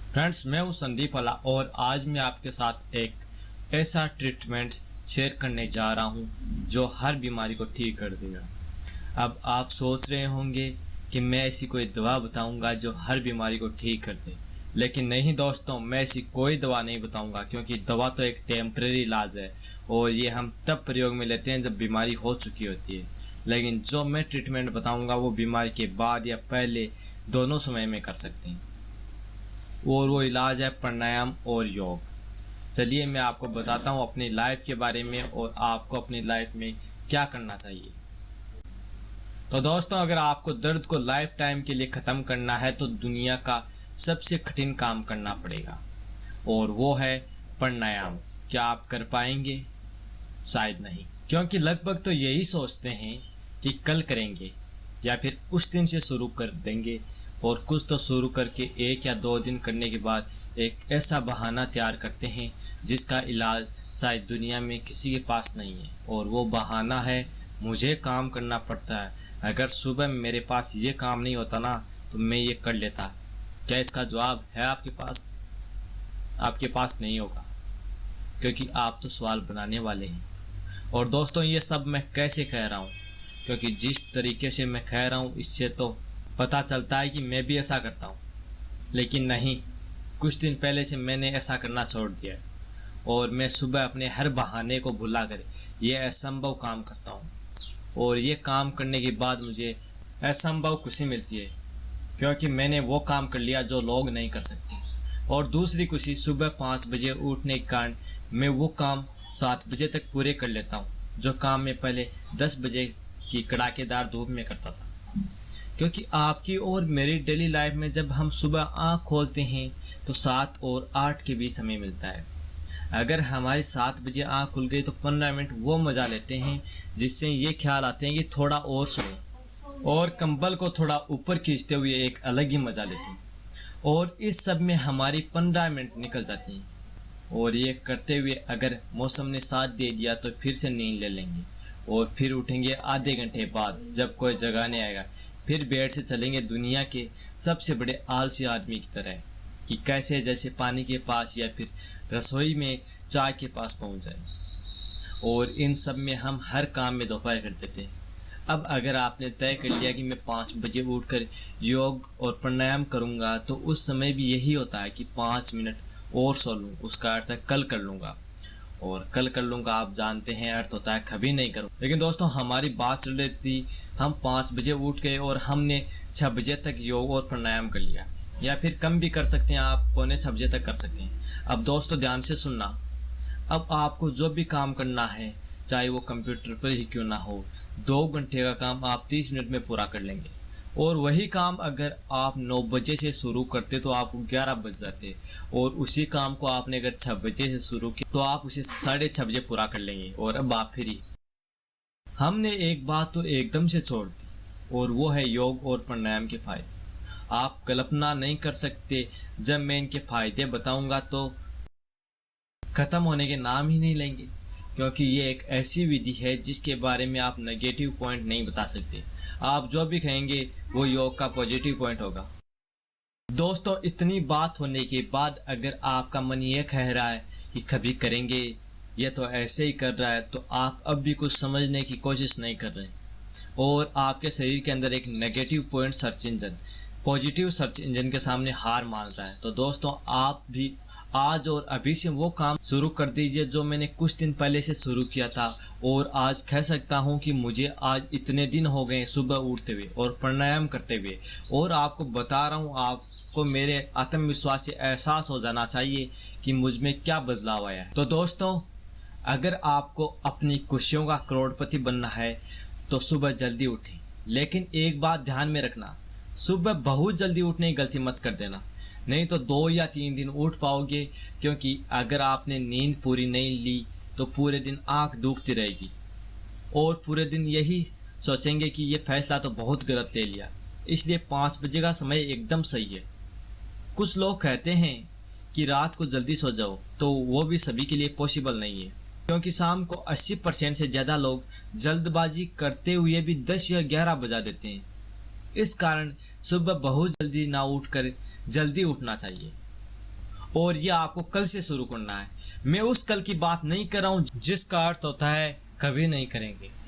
Friends, मैं हूं संदीप वाला और आज मैं आपके साथ एक ऐसा ट्रीटमेंट शेयर करने जा रहा हूं जो हर बीमारी को ठीक कर देगा। अब आप सोच रहे होंगे कि मैं ऐसी कोई दवा बताऊंगा जो हर बीमारी को ठीक कर दे, लेकिन नहीं दोस्तों, मैं ऐसी कोई दवा नहीं बताऊंगा क्योंकि दवा तो एक टेम्परेरी इलाज है और ये हम तब प्रयोग में लेते हैं जब बीमारी हो चुकी होती है। लेकिन जो मैं ट्रीटमेंट बताऊंगा वो बीमारी के बाद या पहले दोनों समय में कर सकते हैं और वो इलाज है प्राणायाम और योग। चलिए मैं आपको बताता हूँ अपनी लाइफ के बारे में और आपको अपनी लाइफ में क्या करना चाहिए। तो दोस्तों, अगर आपको दर्द को लाइफ टाइम के लिए ख़त्म करना है तो दुनिया का सबसे कठिन काम करना पड़ेगा और वो है प्राणायाम। क्या आप कर पाएंगे? शायद नहीं, क्योंकि लगभग तो यही सोचते हैं कि कल करेंगे या फिर उस दिन से शुरू कर देंगे और कुछ तो शुरू करके 1 या 2 दिन करने के बाद एक ऐसा बहाना तैयार करते हैं जिसका इलाज शायद दुनिया में किसी के पास नहीं है। और वो बहाना है मुझे काम करना पड़ता है, अगर सुबह मेरे पास ये काम नहीं होता ना तो मैं ये कर लेता। क्या इसका जवाब है आपके पास? आपके पास नहीं होगा, क्योंकि आप तो सवाल बनाने वाले हैं। और दोस्तों, ये सब मैं कैसे कह रहा हूँ, क्योंकि जिस तरीके से मैं कह रहा हूँ इससे तो पता चलता है कि मैं भी ऐसा करता हूँ। लेकिन नहीं, कुछ दिन पहले से मैंने ऐसा करना छोड़ दिया है और मैं सुबह अपने हर बहाने को भुलाकर ये असंभव काम करता हूँ और ये काम करने के बाद मुझे असंभव खुशी मिलती है, क्योंकि मैंने वो काम कर लिया जो लोग नहीं कर सकते। और दूसरी खुशी, सुबह 5 बजे उठने के कारण मैं वो काम 7 बजे तक पूरे कर लेता हूँ जो काम मैं पहले 10 बजे की कड़ाकेदार धूप में करता था। क्योंकि आपकी और मेरी डेली लाइफ में जब हम सुबह आँख खोलते हैं तो 7 और 8 के बीच समय मिलता है। अगर हमारी 7 बजे आँख खुल गई तो 15 मिनट वो मज़ा लेते हैं जिससे ये ख्याल आते हैं कि थोड़ा और सोएं और कंबल को थोड़ा ऊपर खींचते हुए एक अलग ही मज़ा लेते हैं। और इस सब में हमारी 15 मिनट निकल जाती हैं और ये करते हुए अगर मौसम ने साथ दे दिया तो फिर से नींद ले लेंगे और फिर उठेंगे आधे घंटे बाद जब कोई जगाने आएगा। फिर बेड से चलेंगे दुनिया के सबसे बड़े आलसी आदमी की तरह कि कैसे जैसे पानी के पास या फिर रसोई में चाय के पास पहुंच जाए। और इन सब में हम हर काम में दोपहर कर देते हैं। अब अगर आपने तय कर लिया कि मैं 5 बजे उठकर योग और प्राणायाम करूंगा तो उस समय भी यही होता है कि 5 मिनट और सो लूँ, उसका अर्थ है कल कर लूँगा। और कल कर लूँगा आप जानते हैं अर्थ होता है कभी नहीं करूँ। लेकिन दोस्तों, हमारी बात चल रही थी हम 5 बजे उठ गए और हमने 6 बजे तक योग और प्राणायाम कर लिया, या फिर कम भी कर सकते हैं, आप पौने 6 बजे तक कर सकते हैं। अब दोस्तों ध्यान से सुनना, अब आपको जो भी काम करना है चाहे वो कंप्यूटर पर ही क्यों ना हो, 2 घंटे का काम आप 30 मिनट में पूरा कर लेंगे। और वही काम अगर आप 9 बजे से शुरू करते तो आपको 11 बज जाते और उसी काम को आपने अगर 6 बजे से शुरू किया तो आप उसे 6:30 बजे पूरा कर लेंगे और अब आप फ्री। हमने एक बात तो एकदम से छोड़ दी और वो है योग और प्राणायाम के फायदे। आप कल्पना नहीं कर सकते, जब मैं इनके फायदे बताऊंगा तो खत्म होने के नाम ही नहीं लेंगे, क्योंकि ये एक ऐसी विधि है जिसके बारे में आप नेगेटिव पॉइंट नहीं बता सकते। आप जो भी कहेंगे वो योग का पॉजिटिव पॉइंट होगा। दोस्तों, इतनी बात होने के बाद अगर आपका मन ये कह रहा है कि कभी करेंगे, ये तो ऐसे ही कर रहा है, तो आप अब भी कुछ समझने की कोशिश नहीं कर रहे और आपके शरीर के अंदर एक negative point search engine positive search engine के सामने हार मान रहा है। तो दोस्तों, आप भी आज और अभी से वो काम शुरू कर दीजिए जो मैंने कुछ दिन पहले से शुरू किया था। और आज कह सकता हूँ कि मुझे आज इतने दिन हो गए सुबह उठते हुए और प्राणायाम करते हुए, और आपको बता रहा हूँ, आपको मेरे आत्मविश्वास से एहसास हो जाना चाहिए कि मुझ में क्या बदलाव आया है। तो दोस्तों, अगर आपको अपनी खुशियों का करोड़पति बनना है तो सुबह जल्दी उठें। लेकिन एक बात ध्यान में रखना, सुबह बहुत जल्दी उठने की गलती मत कर देना, नहीं तो 2 या 3 दिन उठ पाओगे, क्योंकि अगर आपने नींद पूरी नहीं ली तो पूरे दिन आंख दुखती रहेगी और पूरे दिन यही सोचेंगे कि ये फैसला तो बहुत गलत ले लिया। इसलिए 5 बजे का समय एकदम सही है। कुछ लोग कहते हैं कि रात को जल्दी सो जाओ, तो वो भी सभी के लिए पॉसिबल नहीं है, क्योंकि शाम को 80% से ज़्यादा लोग जल्दबाजी करते हुए भी 10 या 11 बजा देते हैं। इस कारण सुबह बहुत जल्दी ना उठकर जल्दी उठना चाहिए। और यह आपको कल से शुरू करना है। मैं उस कल की बात नहीं कर रहा हूँ जिसका अर्थ होता है कभी नहीं करेंगे।